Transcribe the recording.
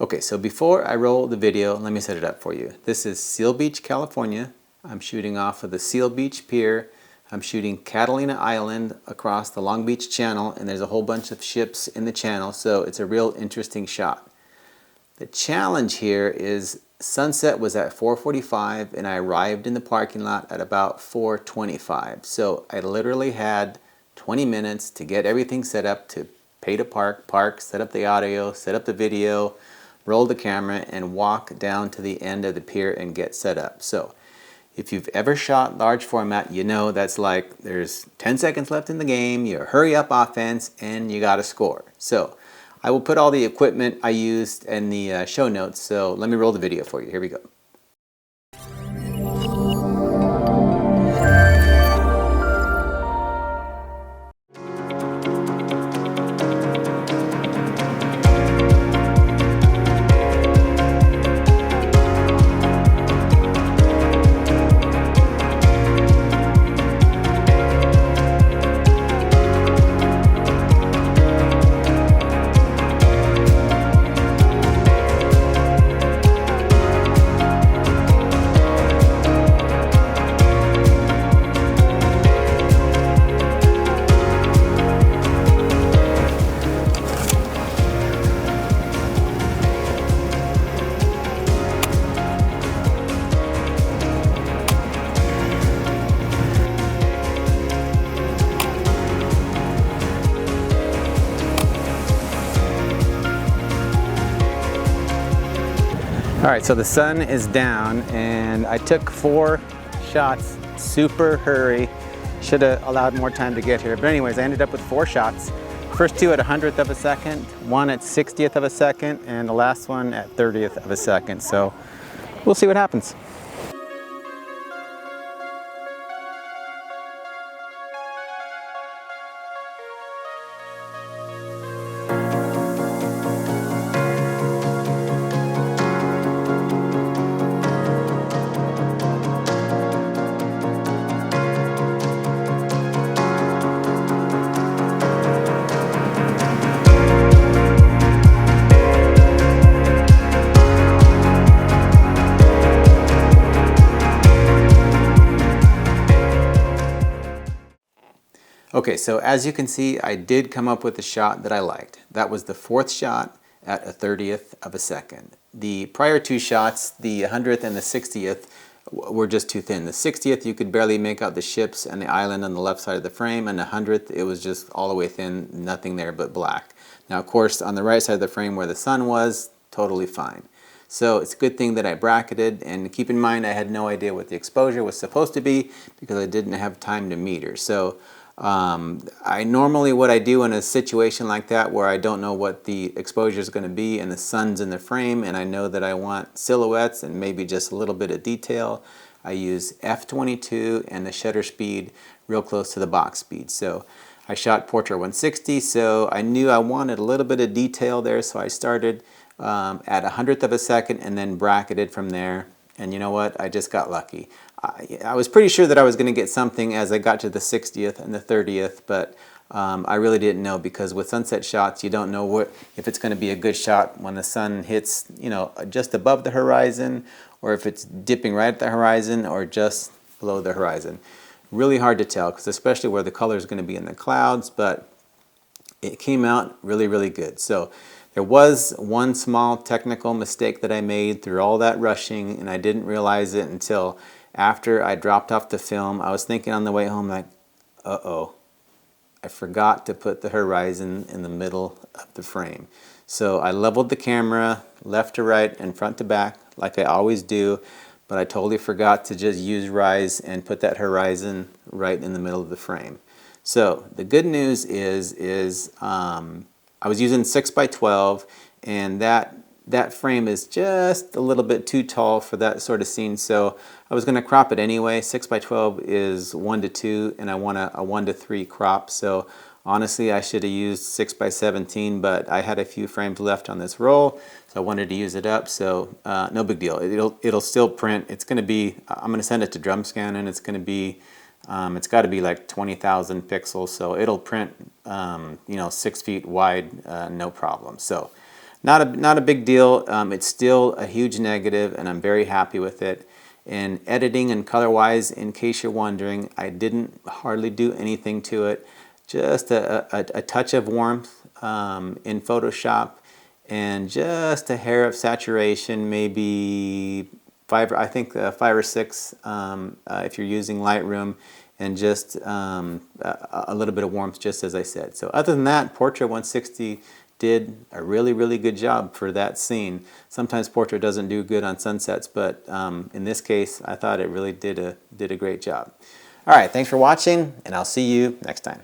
Okay, so before I roll the video, let me set it up for you. This is Seal Beach, California. I'm shooting off of the Seal Beach Pier. I'm shooting Catalina Island across the Long Beach Channel, and there's a whole bunch of ships in the channel, so it's a real interesting shot. The challenge here is sunset was at 4:45 and I arrived in the parking lot at about 4:25. So I literally had 20 minutes to get everything set up, to pay to park, set up the audio, set up the video, roll the camera, and walk down to the end of the pier and get set up. So if you've ever shot large format, you know that's like there's 10 seconds left in the game, you hurry up offense, and you got to score. So I will put all the equipment I used in the show notes, so let me roll the video for you. Here we go. All right, so the sun is down and I took 4 shots, super hurry. Should have allowed more time to get here. But anyways, I ended up with 4 shots. First 2 at 100th of a second, 1 at 60th of a second, and the last one at 30th of a second. So we'll see what happens. Okay, so as you can see, I did come up with a shot that I liked. That was the 4th shot at a 30th of a second. The prior 2 shots, the 100th and the 60th, were just too thin. The 60th, you could barely make out the ships and the island on the left side of the frame, and the 100th, it was just all the way thin, nothing there but black. Now, of course, on the right side of the frame where the sun was, totally fine. So it's a good thing that I bracketed, and keep in mind I had no idea what the exposure was supposed to be because I didn't have time to meter. So I normally, what I do in a situation like that where I don't know what the exposure is going to be and the sun's in the frame and I know that I want silhouettes and maybe just a little bit of detail, I use f/22 and the shutter speed real close to the box speed. So I shot Portrait 160, so I knew I wanted a little bit of detail there, so I started at 100th of a second and then bracketed from there. And you know what? I just got lucky. I was pretty sure that I was going to get something as I got to the 60th and the 30th, but I really didn't know, because with sunset shots, you don't know if it's going to be a good shot when the sun hits, you know, just above the horizon, or if it's dipping right at the horizon or just below the horizon. Really hard to tell, because especially where the color is going to be in the clouds, but it came out really, really good. So there was one small technical mistake that I made through all that rushing, and I didn't realize it until after I dropped off the film. I was thinking on the way home, like, uh-oh, I forgot to put the horizon in the middle of the frame. So I leveled the camera left to right and front to back like I always do, but I totally forgot to just use rise and put that horizon right in the middle of the frame. So the good news is I was using 6x12, and that frame is just a little bit too tall for that sort of scene, so I was going to crop it anyway. 6x12 is 1:2, and I want a 1:3 crop, so honestly I should have used 6x17, but I had a few frames left on this roll, so I wanted to use it up, so no big deal. It'll still print. It's going to be, I'm going to send it to drum scan, and it's going to be, it's got to be like 20,000 pixels, so it'll print, you know, 6 feet wide, no problem. So not a big deal. It's still a huge negative, and I'm very happy with it. And editing and color-wise, in case you're wondering, I didn't hardly do anything to it. Just a touch of warmth in Photoshop, and just a hair of saturation, maybe five or six if you're using Lightroom, and just a little bit of warmth, just as I said. So other than that, Portrait 160 did a really good job for that scene. Sometimes Portrait doesn't do good on sunsets, but in this case, I thought it really did a great job. All right, thanks for watching, and I'll see you next time.